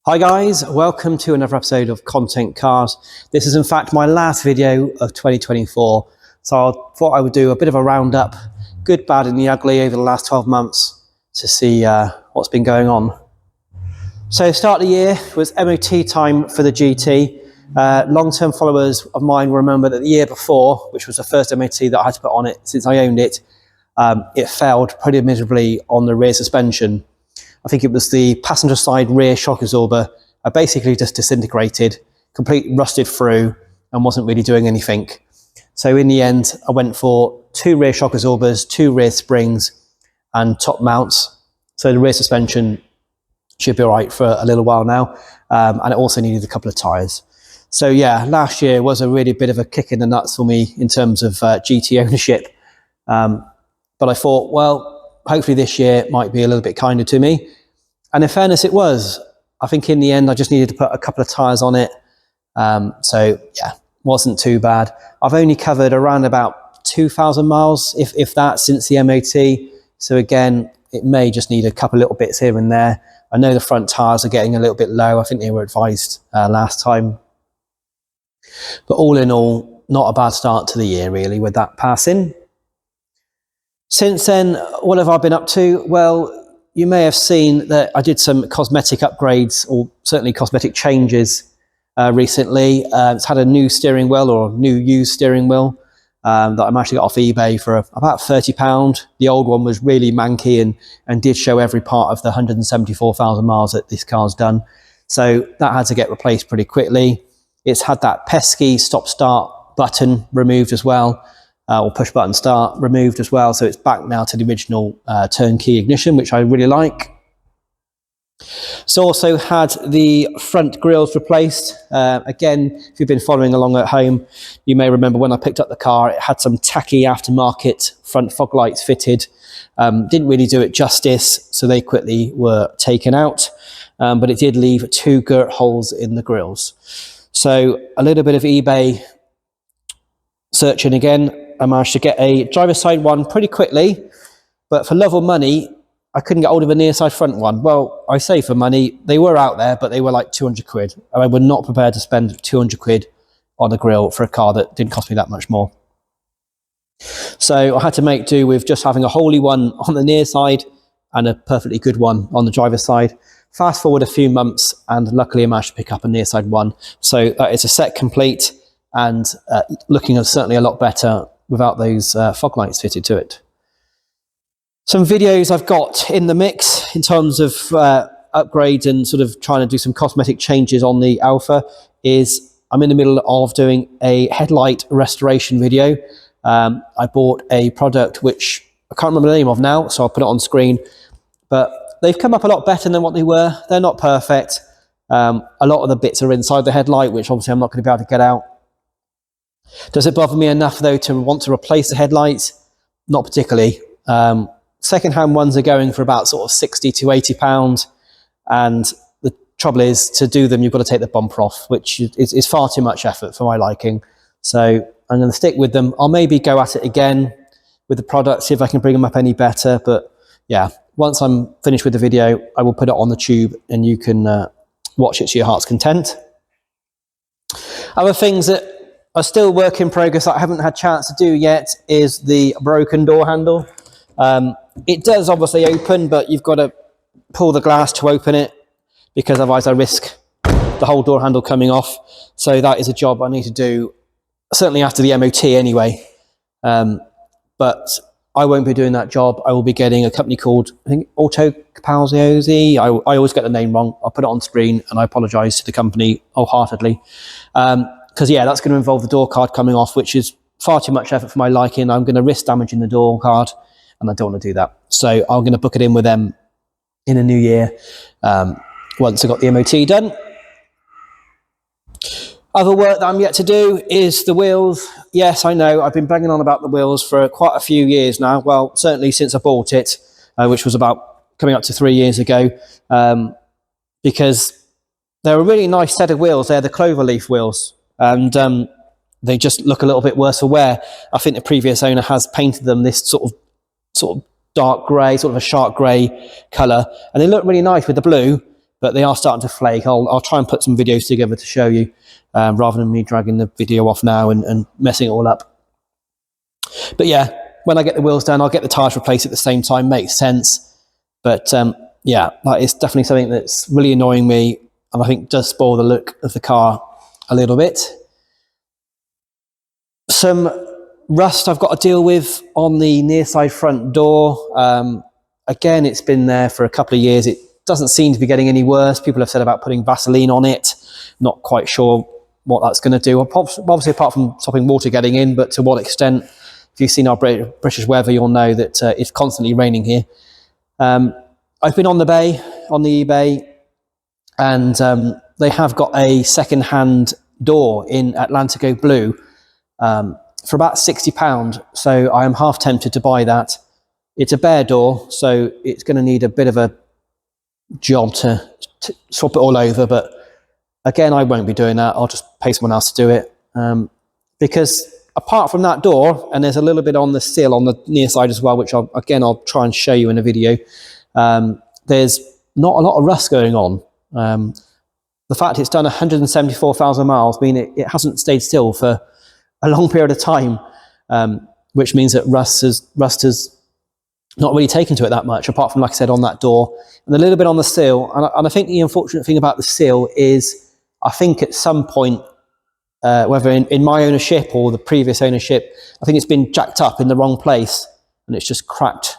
Hi guys, welcome to another episode of Content Cars. This is in fact my last video of 2024, so I thought I would do a bit of a roundup, good, bad and the ugly over the last 12 months to see what's been going on. So start of the year was MOT time for the GT. Long-term followers of mine will remember that the year before, which was the first MOT that I had to put on it since I owned it, it failed pretty miserably on the rear suspension. I think it was the passenger side rear shock absorber basically just disintegrated, completely rusted through and wasn't really doing anything. So in the end, I went for 2 rear shock absorbers, 2 rear springs and top mounts. So the rear suspension should be all right for a little while now. And it also needed a couple of tyres. So yeah, last year was a really bit of a kick in the nuts for me in terms of GT ownership. But I thought, well, hopefully this year might be a little bit kinder to me. And in fairness, it was. I think in the end, I just needed to put a couple of tyres on it. So yeah, wasn't too bad. I've only covered around about 2,000 miles, if that, since the MOT. So again, it may just need a couple of little bits here and there. I know the front tyres are getting a little bit low. I think they were advised last time. But all in all, not a bad start to the year really with that passing. Since then, what have I been up to? Well, you may have seen that I did some cosmetic upgrades, or certainly cosmetic changes recently. It's had a new steering wheel, or new used steering wheel, that I managed to get off eBay for about £30. The old one was really manky and did show every part of the 174,000 miles that this car's done. So that had to get replaced pretty quickly. It's had that pesky stop-start button removed as well. Or push button start removed as well. So it's back now to the original turnkey ignition, which I really like. So also had the front grills replaced. Again, if you've been following along at home, you may remember when I picked up the car, it had some tacky aftermarket front fog lights fitted. Didn't really do it justice, so they quickly were taken out. But it did leave 2 girt holes in the grills. So a little bit of eBay searching again. I managed to get a driver's side one pretty quickly, but for love or money, I couldn't get hold of a near side front one. Well, I say for money, they were out there, but they were like 200 quid. And I was not prepared to spend 200 quid on a grill for a car that didn't cost me that much more. So I had to make do with just having a holy one on the near side and a perfectly good one on the driver's side. Fast forward a few months, and luckily I managed to pick up a near side one. So that is a set complete and looking certainly a lot better without those fog lights fitted to it. Some videos I've got in the mix in terms of upgrades and sort of trying to do some cosmetic changes on the Alfa is I'm in the middle of doing a headlight restoration video. I bought a product which I can't remember the name of now, so I'll put it on screen. But they've come up a lot better than what they were. They're not perfect. A lot of the bits are inside the headlight, which obviously I'm not going to be able to get out. Does it bother me enough though to want to replace the headlights? Not particularly. Second-hand ones are going for about sort of 60 to 80 pounds, and the trouble is to do them you've got to take the bumper off, which is far too much effort for my liking. So I'm going to stick with them. I'll maybe go at it again with the product, see if I can bring them up any better. But yeah, once I'm finished with the video, I will put it on the tube and you can watch it to your heart's content. Other things that are still work in progress that I haven't had a chance to do yet is the broken door handle. It does obviously open, but you've got to pull the glass to open it, because otherwise I risk the whole door handle coming off. So that is a job I need to do, certainly after the MOT anyway. But I won't be doing that job. I will be getting a company called, I think, Autocapaziosi. I always get the name wrong. I'll put it on screen and I apologise to the company wholeheartedly. Because yeah, that's going to involve the door card coming off, which is far too much effort for my liking. I'm going to risk damaging the door card, and I don't want to do that. So I'm going to book it in with them in the new year, once I got the MOT done. Other work that I'm yet to do is the wheels. Yes, I know, I've been banging on about the wheels for quite a few years now. Well, certainly since I bought it, which was about coming up to 3 years ago, because they're a really nice set of wheels. They're the cloverleaf wheels. And they just look a little bit worse for wear. I think the previous owner has painted them this sort of dark grey, sort of a sharp grey colour, and they look really nice with the blue. but they are starting to flake. I'll try and put some videos together to show you, rather than me dragging the video off now and messing it all up. But yeah, when I get the wheels done, I'll get the tyres replaced at the same time. Makes sense. But yeah, that is definitely something that's really annoying me, and I think does spoil the look of the car a little bit. Some rust I've got to deal with on the near side front door. Again, it's been there for a couple of years. It doesn't seem to be getting any worse. People have said about putting Vaseline on it. Not quite sure what that's going to do. Obviously, apart from stopping water getting in, but to what extent? If you've seen our British weather, you'll know that it's constantly raining here. I've been on the eBay, and they have got a second-hand door in Atlantico Blue for about £60. So I am half tempted to buy that. It's a bare door, so it's going to need a bit of a job to swap it all over. But again, I won't be doing that. I'll just pay someone else to do it. Because apart from that door, and there's a little bit on the sill on the near side as well, which I'll try and show you in a video. There's not a lot of rust going on. The fact it's done 174,000 miles means it hasn't stayed still for a long period of time, which means that rust has not really taken to it that much, apart from, like I said, on that door and a little bit on the sill. And I think the unfortunate thing about the sill is, I think at some point, whether in my ownership or the previous ownership, I think it's been jacked up in the wrong place, and it's just cracked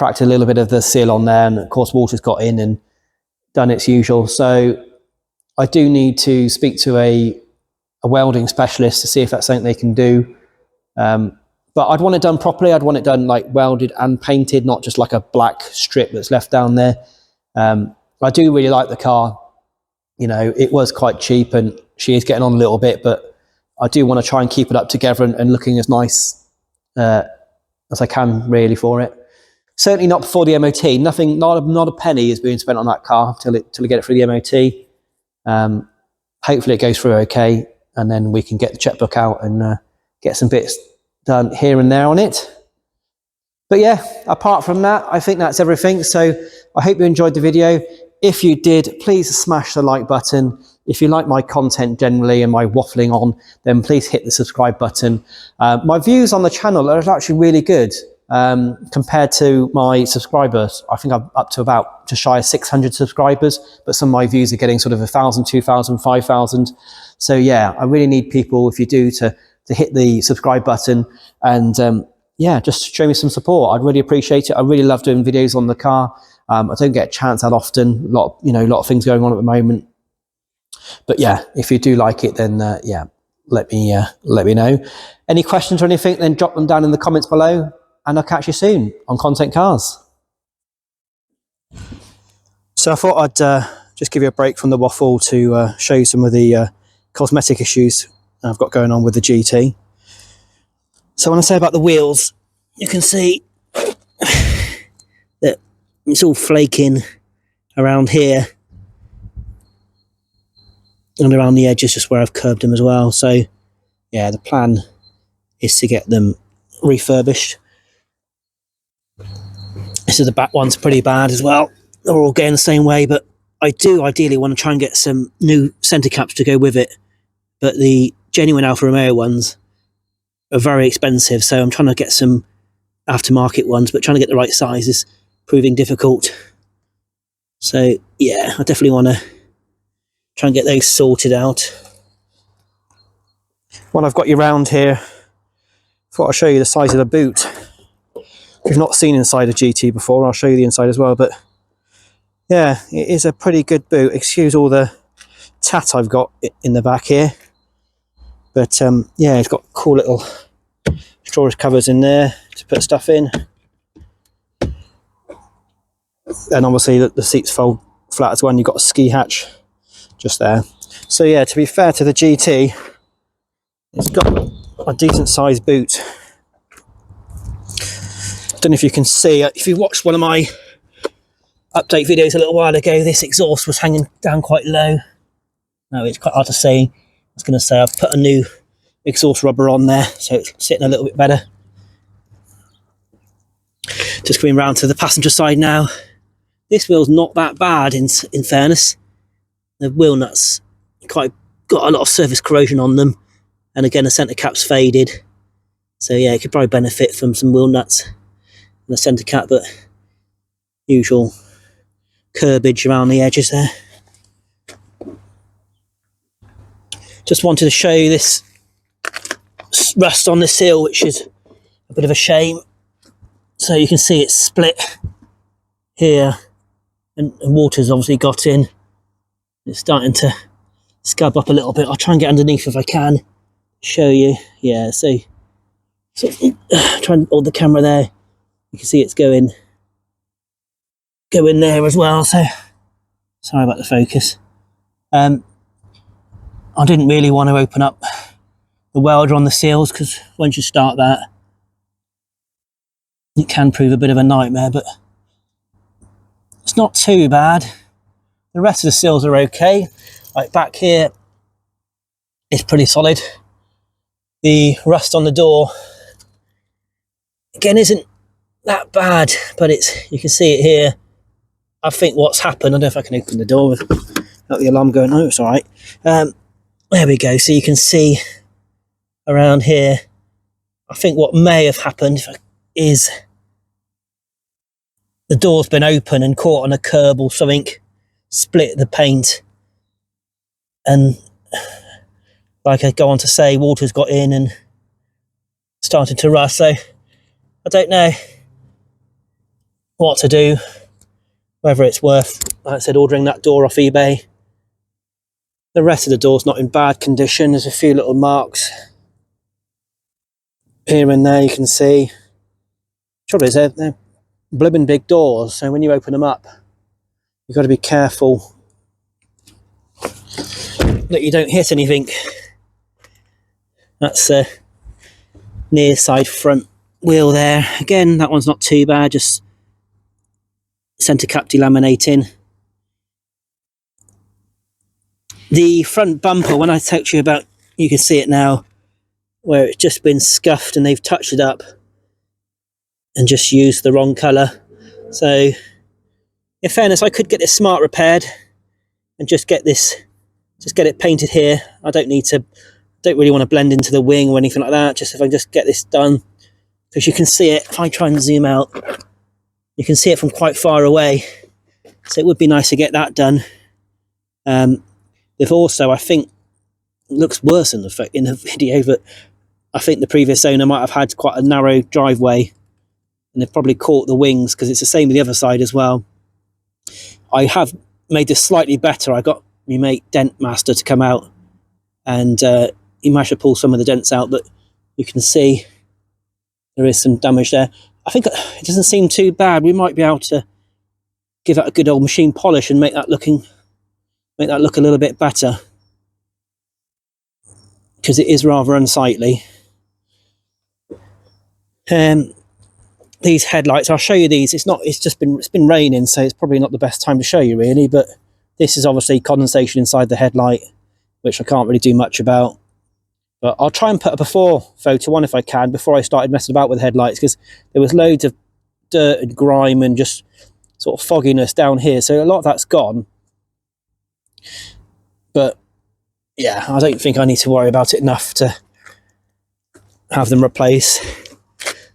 a little bit of the seal on there, and of course water's got in and done its usual. So I do need to speak to a welding specialist to see if that's something they can do. But I'd want it done properly. I'd want it done like welded and painted, not just like a black strip that's left down there. I do really like the car. You know, it was quite cheap and she is getting on a little bit, but I do want to try and keep it up together and looking as nice as I can really for it. Certainly not before the MOT. Nothing, not a penny is being spent on that car till we get it through the MOT. Hopefully it goes through okay, and then we can get the checkbook out and get some bits done here and there on it. But yeah, apart from that, I think that's everything. So I hope you enjoyed the video. If you did, please smash the like button. If you like my content generally and my waffling on, then please hit the subscribe button. My views on the channel are actually really good compared to my subscribers. I think I'm up to about just shy of 600 subscribers, but some of my views are getting sort of 1,000, 2,000, 5,000. So yeah, I really need people, if you do, to hit the subscribe button and yeah, just show me some support. I'd really appreciate it. I really love doing videos on the car. I don't get a chance that often. A lot of things going on at the moment. But yeah, if you do like it, then yeah, let me know. Any questions or anything, then drop them down in the comments below, and I'll catch you soon on Content Cars. So I thought I'd just give you a break from the waffle to show you some of the cosmetic issues I've got going on with the GT. So when I say about the wheels, you can see that it's all flaking around here and around the edges, just where I've curbed them as well. So yeah, the plan is to get them refurbished. This is the back one's pretty bad as well. They're all going the same way, but I do ideally want to try and get some new centre caps to go with it. But the genuine Alfa Romeo ones are very expensive, so I'm trying to get some aftermarket ones, but trying to get the right size is proving difficult. So yeah, I definitely want to try and get those sorted out. While I've got you round here, I thought I'd show you the size of the boot. If you've not seen inside a GT before, I'll show you the inside as well. But yeah, it is a pretty good boot. Excuse all the tat I've got in the back here. But yeah, it's got cool little storage covers in there to put stuff in. And obviously the seats fold flat as well, and you've got a ski hatch just there. So yeah, to be fair to the GT, it's got a decent sized boot. Don't know if you can see, if you watched one of my update videos a little while ago, this exhaust was hanging down quite low. No, it's quite hard to see. I was going to say I've put a new exhaust rubber on there, so it's sitting a little bit better. Just coming round to the passenger side now. This wheel's not that bad in fairness. The wheel nuts quite got a lot of surface corrosion on them, and again the centre cap's faded, so yeah, it could probably benefit from some wheel nuts and the centre cap, but usual curbage around the edges there. Just wanted to show you this rust on the seal, which is a bit of a shame. So you can see it's split here, and water's obviously got in. It's starting to scab up a little bit. I'll try and get underneath if I can show you. Yeah, so try and hold the camera there. You can see it's going there as well, so sorry about the focus. I didn't really want to open up the welder on the seals, because once you start that, it can prove a bit of a nightmare, but it's not too bad. The rest of the seals are okay. Like back here, it's pretty solid. The rust on the door, again, isn't that bad, but you can see it here. I think what's happened, I don't know if I can open the door without the alarm going. Oh, it's all right. There we go. So you can see around here, I think what may have happened is the door's been open and caught on a curb or something, split the paint, and like I go on to say, water's got in and started to rust. So I don't know what to do, whether it's worth, like I said, ordering that door off eBay. The rest of the door's not in bad condition. There's a few little marks here and there you can see. Trouble is, they're blooming big doors, so when you open them up, you've got to be careful that you don't hit anything. That's a near side front wheel there. Again, that one's not too bad, just centre cap delaminating. The front bumper, when I talked to you about, you can see it now, where it's just been scuffed and they've touched it up and just used the wrong colour. So in fairness, I could get this smart repaired and just get it painted here. I don't really want to blend into the wing or anything like that. Just if I just get this done, because you can see it, if I try and zoom out, you can see it from quite far away. So it would be nice to get that done. They've also, I think, it looks worse in the video, but I think the previous owner might have had quite a narrow driveway, and they've probably caught the wings, because it's the same with the other side as well. I have made this slightly better. I got my mate Dent Master to come out, and he managed to pull some of the dents out, but you can see there is some damage there. I think it doesn't seem too bad. We might be able to give that a good old machine polish and make that look a little bit better, because it is rather unsightly. These headlights, I'll show you these. It's been raining, so it's probably not the best time to show you really, but this is obviously condensation inside the headlight, which I can't really do much about. But I'll try and put a before photo on if I can, before I started messing about with headlights, because there was loads of dirt and grime and just sort of fogginess down here, so a lot of that's gone. But yeah, I don't think I need to worry about it enough to have them replaced.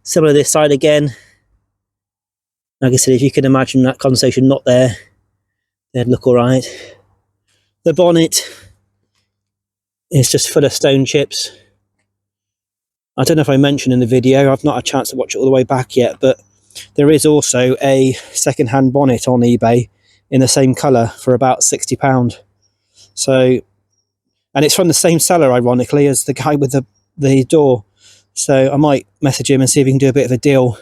Similar this side again. Like I said, if you can imagine that condensation not there, they'd look all right. The bonnet is just full of stone chips. I don't know if I mentioned in the video, I've not had a chance to watch it all the way back yet, but there is also a second-hand bonnet on eBay in the same colour for about £60. So, and it's from the same seller, ironically, as the guy with the door. So I might message him and see if we can do a bit of a deal,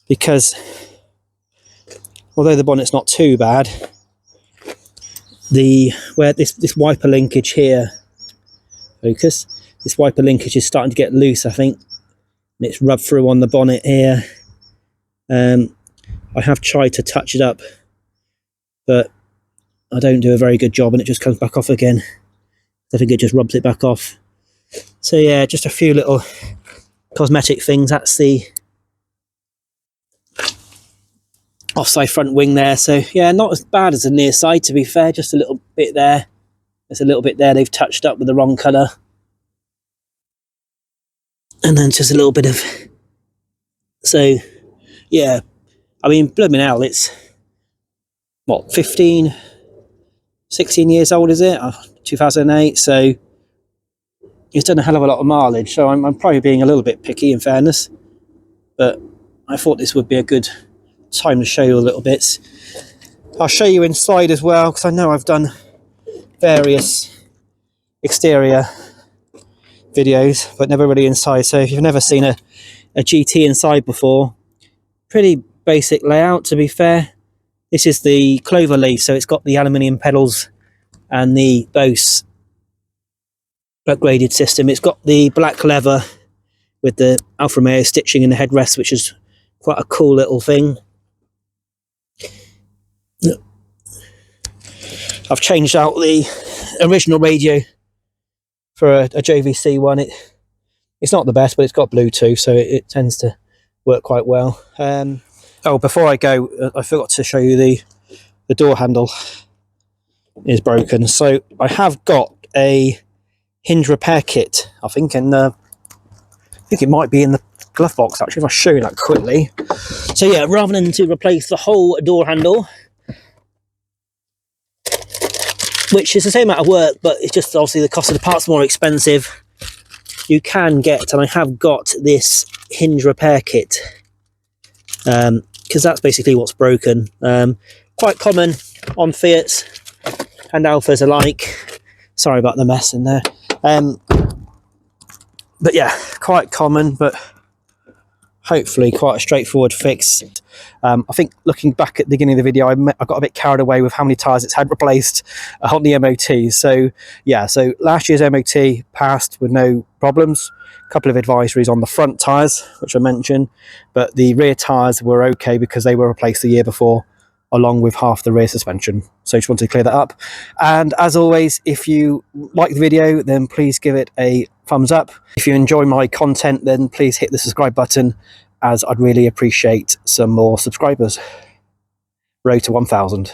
because although the bonnet's not too bad, where this wiper linkage here, this wiper linkage is starting to get loose, I think, and it's rubbed through on the bonnet here. I have tried to touch it up, but I don't do a very good job, and it just comes back off again. I think it just rubs it back off. So yeah, just a few little cosmetic things. That's the offside front wing there. So yeah, not as bad as the near side, to be fair, just a little bit there. There's a little bit there they've touched up with the wrong colour. And then just a little bit of... So, yeah, I mean, blooming hell, it's, what, 15, 16 years old, is it? 2008, so it's done a hell of a lot of mileage, so I'm probably being a little bit picky, in fairness. But I thought this would be a good time to show you a little bits. I'll show you inside as well, because I know I've done various exterior videos, but never really inside. So if you've never seen a GT inside before, pretty basic layout, to be fair. This is the clover leaf, so it's got the aluminium pedals and the Bose upgraded system. It's got the black leather with the Alfa Romeo stitching in the headrest, which is quite a cool little thing. I've changed out the original radio for a JVC one. It's not the best, but it's got Bluetooth, so it tends to work quite well. Oh, before I go, I forgot to show you the door handle is broken. So I have got a hinge repair kit, I think, and I think it might be in the glove box, actually, if I show you that quickly. So yeah, rather than to replace the whole door handle, which is the same amount of work, but it's just obviously the cost of the parts more expensive, you can get, and I have got this hinge repair kit, because that's basically what's broken. Quite common on Fiats and Alfas alike. Sorry about the mess in there. But yeah, quite common, but hopefully quite a straightforward fix. I think looking back at the beginning of the video, I got a bit carried away with how many tyres it's had replaced on the MOT. So yeah, so last year's MOT passed with no problems. A couple of advisories on the front tyres, which I mentioned, but the rear tyres were okay because they were replaced the year before, along with half the rear suspension. So just wanted to clear that up. And as always, if you like the video, then please give it a thumbs up. If you enjoy my content, then please hit the subscribe button, as I'd really appreciate some more subscribers. Road to 1,000.